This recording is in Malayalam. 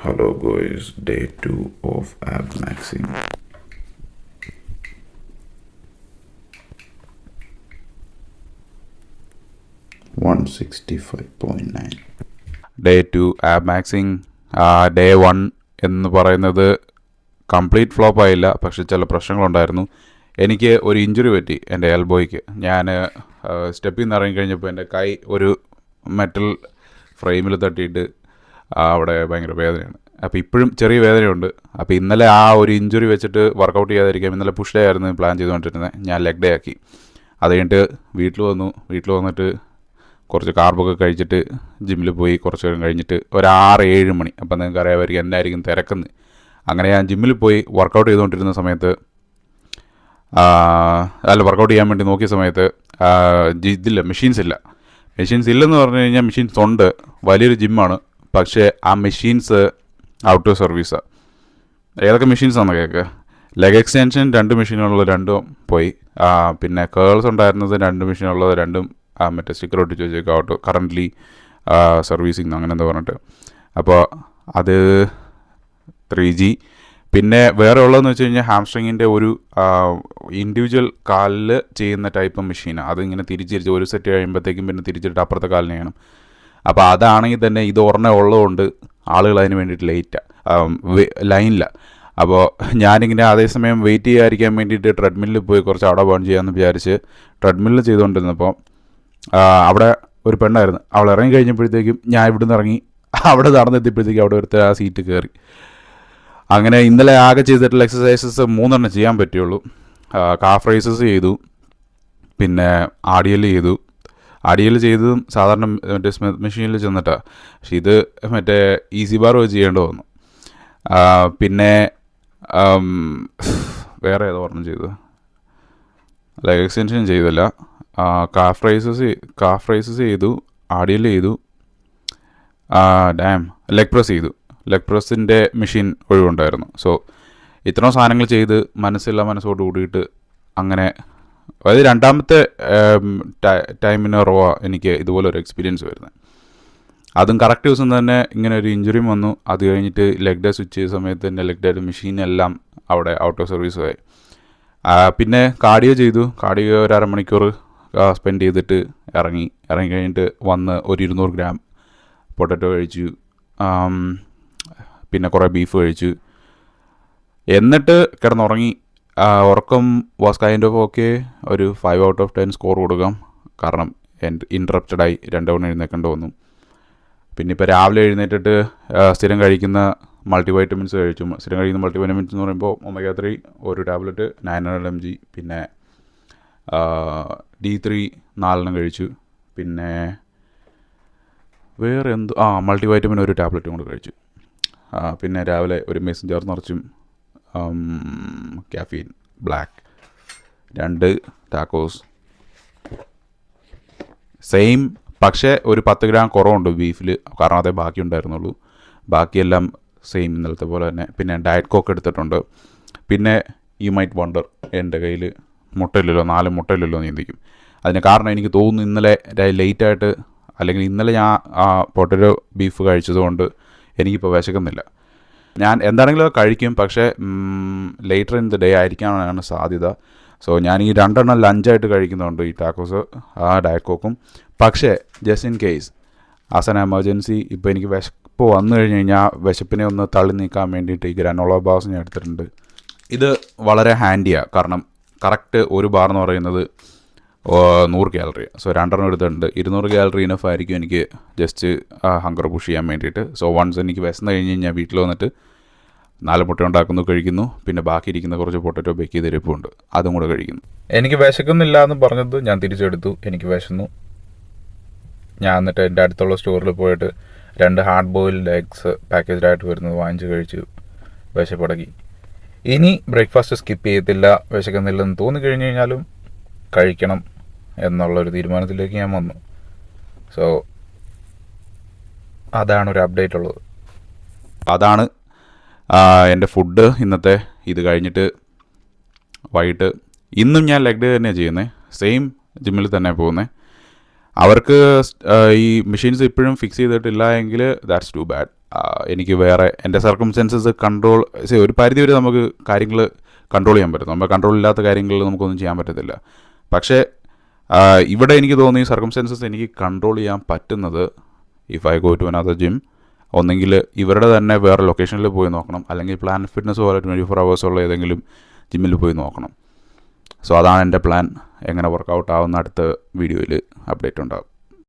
Hello guys, day 2 of ab maxing. $165.9. Day 2 ab maxing day 1 എന്ന് പറയുന്നത് കംപ്ലീറ്റ് ഫ്ലോപ്പ് ആയില്ല, പക്ഷെ ചില പ്രശ്നങ്ങളുണ്ടായിരുന്നു. എനിക്ക് ഒരു ഇഞ്ചുറി പറ്റി എൻ്റെ എൽബോയ്ക്ക്. ഞാൻ സ്റ്റെപ്പിൽ നിന്ന് ഇറങ്ങിക്കഴിഞ്ഞപ്പോൾ എൻ്റെ കൈ ഒരു മെറ്റൽ ഫ്രെയിമിൽ തട്ടിയിട്ട് അവിടെ ഭയങ്കര വേദനയാണ്. അപ്പോൾ ഇപ്പോഴും ചെറിയ വേദനയുണ്ട്. അപ്പോൾ ഇന്നലെ ആ ഒരു ഇഞ്ചുറി വെച്ചിട്ട് വർക്കൗട്ട് ചെയ്യാതിരിക്കാം. ഇന്നലെ പുഷ് ഡേ ആയിരുന്നു പ്ലാൻ ചെയ്തുകൊണ്ടിരുന്നത്, ഞാൻ ലെഗ് ഡേ ആക്കി. അത് കഴിഞ്ഞിട്ട് വീട്ടിൽ വന്നിട്ട് കുറച്ച് കാർബൊക്കെ കഴിച്ചിട്ട് ജിമ്മിൽ പോയി. കുറച്ച് നേരം കഴിഞ്ഞിട്ട് ഒരു 6-7 മണി. അപ്പം നിങ്ങൾക്ക് അറിയാമായിരിക്കും എന്നായിരിക്കും തിരക്കുന്നത്. അങ്ങനെ ഞാൻ ജിമ്മിൽ പോയി വർക്കൗട്ട് ചെയ്തുകൊണ്ടിരുന്ന സമയത്ത് വർക്കൗട്ട് ചെയ്യാൻ വേണ്ടി നോക്കിയ സമയത്ത് ഇതില്ല, മെഷീൻസ് ഇല്ലെന്ന് പറഞ്ഞു കഴിഞ്ഞാൽ മെഷീൻസ് ഉണ്ട്. വലിയൊരു ജിമ്മാണ്, പക്ഷേ ആ മെഷീൻസ് ഔട്ട് ഓഫ് സർവീസാണ്. ഏതൊക്കെ മെഷീൻസാണെന്ന് കേൾക്കുക. ലെഗ് എക്സ്റ്റൻഷൻ 2 മെഷീനുള്ളത് 2 പോയി. പിന്നെ കേൾസ് ഉണ്ടായിരുന്നത് 2 മെഷീനുള്ളത് 2 മറ്റേ സ്റ്റിക്കർ ഒട്ടിച്ച് വെച്ചേക്കും ഔട്ട് കറൻ്റ്ലി സർവീസിങ് അങ്ങനെ എന്താ പറഞ്ഞിട്ട്. അപ്പോൾ അത് 3G. പിന്നെ വേറെ ഉള്ളതെന്ന് വെച്ച് കഴിഞ്ഞാൽ ഹാംസ്ട്രിങ്ങിൻ്റെ ഒരു ഇൻഡിവിജ്വൽ കാലിൽ ചെയ്യുന്ന ടൈപ്പ് മെഷീനാണ്. അതിങ്ങനെ തിരിച്ച് ഒരു സെറ്റ് കഴിയുമ്പോഴത്തേക്കും പിന്നെ തിരിച്ചിട്ട് അപ്പുറത്തെ കാലിന് ചെയ്യണം. അപ്പോൾ അതാണെങ്കിൽ തന്നെ ഇത് ഒരെണ്ണം ഉള്ളതുകൊണ്ട് ആളുകൾ അതിന് വേണ്ടിയിട്ട് ലൈനില്ല. അപ്പോൾ ഞാനിങ്ങനെ അതേസമയം വെയിറ്റ് ചെയ്യാതിരിക്കാൻ വേണ്ടിയിട്ട് ട്രെഡ്മില്ലിൽ പോയി കുറച്ച് അവിടെ ബേൺ ചെയ്യാമെന്ന് വിചാരിച്ച് ട്രെഡ്മില്ലിൽ ചെയ്തുകൊണ്ടിരുന്നപ്പോൾ അവിടെ ഒരു പെണ്ണായിരുന്നു. അവൾ ഇറങ്ങി കഴിഞ്ഞപ്പോഴത്തേക്കും ഞാൻ ഇവിടുന്ന് ഇറങ്ങി അവിടെ നടന്നെത്തിയപ്പോഴത്തേക്കും അവിടെ ഒരുത്ത ആ സീറ്റ് കയറി. അങ്ങനെ ഇന്നലെ ആകെ ചെയ്തിട്ടുള്ള എക്സസൈസസ് 3 ചെയ്യാൻ പറ്റുള്ളൂ. കാഫ് റൈസസ് ചെയ്തു, പിന്നെ ആഡിയൽ ചെയ്തതും സാധാരണ മറ്റേ സ്മിത്ത് മെഷീനിൽ ചെന്നിട്ടാണ്. പക്ഷെ ഇത് മറ്റേ ഈസി ബാർ വെച്ച് ചെയ്യേണ്ടി വന്നു. പിന്നെ വേറെ ഏതോ ഓർമ്മ ചെയ്തു, ലെഗ് എക്സ്റ്റൻഷൻ ചെയ്തില്ല. കാഫ് റൈസസ് ചെയ്തു, ആഡിയൽ ചെയ്തു, ലെഗ് പ്രസ്സിൻ്റെ മെഷീൻ ഒഴിവുണ്ടായിരുന്നു. സോ ഇത്രയും സാധനങ്ങൾ ചെയ്ത് മനസ്സോട് കൂടിയിട്ട് അങ്ങനെ അതായത് രണ്ടാമത്തെ ടൈമിന് റോ എനിക്ക് ഇതുപോലൊരു എക്സ്പീരിയൻസ് വരുന്നത്. അതും കറക്റ്റ് ദിവസം തന്നെ ഇങ്ങനെ ഒരു ഇഞ്ചുറിയും വന്നു. അത് കഴിഞ്ഞിട്ട് ലെഗ് ഡേ സ്വിച്ച് ചെയ്ത സമയത്ത് തന്നെ ലെഗ് ഡേ മെഷീനെല്ലാം അവിടെ ഔട്ട് ഓഫ് സർവീസ് ആയി. പിന്നെ കാർഡിയോ ചെയ്തു. കാർഡിയോ ഒരു 1/2 മണിക്കൂർ സ്പെൻഡ് ചെയ്തിട്ട് ഇറങ്ങി കഴിഞ്ഞിട്ട് വന്ന് ഒരു 200 ഗ്രാം പൊട്ടറ്റോ കഴിച്ചു. പിന്നെ കുറേ ബീഫ് കഴിച്ചു. എന്നിട്ട് കിടന്നുറങ്ങി. ഉറക്കം വാസ് കൈൻഡ് ഓഫ് ഓക്കെ. ഒരു 5 out of 10 സ്കോർ കൊടുക്കാം. കാരണം ഇൻറ്ററപ്റ്റഡായി 2 തവണ എഴുന്നേക്കേണ്ടി വന്നു. പിന്നെ ഇപ്പോൾ രാവിലെ എഴുന്നേറ്റിട്ട് സ്ഥിരം കഴിക്കുന്ന മൾട്ടിവൈറ്റമിൻസ് കഴിച്ചു. സ്ഥിരം കഴിക്കുന്ന മൾട്ടിവൈറ്റമിൻസ് എന്ന് പറയുമ്പോൾ omega-3 ഒരു ടാബ്ലറ്റ് 900 mg, പിന്നെ D3 4 കഴിച്ചു. പിന്നെ വേറെ മൾട്ടിവൈറ്റമിൻ ഒരു ടാബ്ലറ്റും കൂടെ കഴിച്ചു. പിന്നെ രാവിലെ ഒരു മെസ്സിൻ ജാർ നിറച്ചും കാഫീൻ ബ്ലാക്ക് 2 ടാക്കോസ് സെയിം. പക്ഷേ ഒരു 10 ഗ്രാം കുറവുണ്ട് ബീഫിൽ, കാരണം അതേ ബാക്കി ഉണ്ടായിരുന്നുള്ളൂ. ബാക്കിയെല്ലാം സെയിം ഇന്നലത്തെ പോലെ തന്നെ. പിന്നെ ഡയറ്റ് കോക്ക് എടുത്തിട്ടുണ്ട്. പിന്നെ യു മൈറ്റ് വണ്ടർ, എൻ്റെ കയ്യിൽ മുട്ടയില്ലല്ലോ, 4 മുട്ടയില്ലല്ലോ എന്ന് ചിന്തിക്കും. അതിന് കാരണം എനിക്ക് തോന്നുന്നു ഇന്നലെ ലേറ്റായിട്ട്, അല്ലെങ്കിൽ ഇന്നലെ ഞാൻ പൊട്ടറ്റോ ബീഫ് കഴിച്ചതുകൊണ്ട് എനിക്കിപ്പോൾ വിശക്കുന്നില്ല. ഞാൻ എന്താണെങ്കിലും കഴിക്കും, പക്ഷേ ലേറ്റർ ഇൻ ദ ഡേ ആയിരിക്കാനാണ് സാധ്യത. സോ ഞാൻ ഈ 2 ലഞ്ചായിട്ട് കഴിക്കുന്നുണ്ട്, ഈ ടാക്കോസ് ഡയറ്റ് കോക്കും. പക്ഷേ just in case as an emergency ഇപ്പോൾ എനിക്ക് വിശപ്പ് വന്നു കഴിഞ്ഞ് കഴിഞ്ഞാൽ വിശപ്പിനെ ഒന്ന് തള്ളി നീക്കാൻ വേണ്ടിയിട്ട് ഈ ഗ്രാനോള ബാർസ് ഞാൻ എടുത്തിട്ടുണ്ട്. ഇത് വളരെ ഹാൻഡിയാണ്, കാരണം കറക്റ്റ് ഒരു ബാർ എന്ന് പറയുന്നത് 100 കാലറി. സോ 2 എടുത്തിട്ടുണ്ട്. 200 കാലറി ഇനഫ് ആയിരിക്കും എനിക്ക് ജസ്റ്റ് ഹങ്കർ പുഷ് ചെയ്യാൻ വേണ്ടിയിട്ട്. സോ വൺസ് എനിക്ക് വിശന്ന് കഴിഞ്ഞ് കഴിഞ്ഞാൽ വീട്ടിൽ വന്നിട്ട് 4 മുട്ട ഉണ്ടാക്കുന്നു, കഴിക്കുന്നു. പിന്നെ ബാക്കി ഇരിക്കുന്ന കുറച്ച് പൊട്ടറ്റോ ബേക്ക് ചെയ്ത് ഇരിപ്പുണ്ട്, അതും കൂടെ കഴിക്കുന്നു. എനിക്ക് വിശക്കുന്നില്ല എന്ന് പറഞ്ഞത് ഞാൻ തിരിച്ചെടുത്തു. എനിക്ക് വിശന്നു. ഞാൻ എന്നിട്ട് എൻ്റെ അടുത്തുള്ള സ്റ്റോറിൽ പോയിട്ട് 2 ഹാർഡ് ബോയിൽഡ് എഗ്സ് പാക്കേജ്ഡായിട്ട് വരുന്നത് വാങ്ങിച്ച് കഴിച്ചു. വിശപ്പടക്കി. ഇനി ബ്രേക്ക്ഫാസ്റ്റ് സ്കിപ്പ് ചെയ്യത്തില്ല. വിശക്കുന്നില്ലെന്ന് തോന്നിക്കഴിഞ്ഞ് കഴിഞ്ഞാലും കഴിക്കണം എന്നുള്ളൊരു തീരുമാനത്തിലേക്ക് ഞാൻ വന്നു. സോ അതാണ് ഒരു അപ്ഡേറ്റ് ഉള്ളത്. അതാണ് എൻ്റെ ഫുഡ് ഇന്നത്തെ. ഇത് കഴിഞ്ഞിട്ട് വൈകിട്ട് ഇന്നും ഞാൻ ലെഗ് ഡേ തന്നെയാണ് ചെയ്യുന്നത്. സെയിം ജിമ്മിൽ തന്നെ പോകുന്നത്. അവർക്ക് ഈ മെഷീൻസ് ഇപ്പോഴും ഫിക്സ് ചെയ്തിട്ടില്ല എങ്കിൽ ദാറ്റ്സ് ടു ബാഡ്. എനിക്ക് വേറെ എൻ്റെ സർക്കംസ്റ്റൻസസ് കൺട്രോൾ ഒരു പരിധി വരെ നമുക്ക് കാര്യങ്ങൾ കൺട്രോൾ ചെയ്യാൻ പറ്റും. നമ്മൾ കൺട്രോൾ ഇല്ലാത്ത കാര്യങ്ങളിൽ നമുക്കൊന്നും ചെയ്യാൻ പറ്റത്തില്ല. പക്ഷേ ഇവിടെ എനിക്ക് തോന്നി സർക്കംസ്റ്റൻസസ് എനിക്ക് കൺട്രോൾ ചെയ്യാൻ പറ്റുന്നത് if I go to another gym, ഒന്നെങ്കിൽ ഇവരുടെ തന്നെ വേറെ ലൊക്കേഷനിൽ പോയി നോക്കണം, അല്ലെങ്കിൽ പ്ലാനറ്റ് ഫിറ്റ്നസ് പോലെ 24 hours ഉള്ള ഏതെങ്കിലും ജിമ്മിൽ പോയി നോക്കണം. സോ അതാണ് എൻ്റെ പ്ലാൻ. എങ്ങനെ വർക്കൗട്ട് ആവുന്ന അടുത്ത വീഡിയോയിൽ അപ്ഡേറ്റ് ഉണ്ടാകും.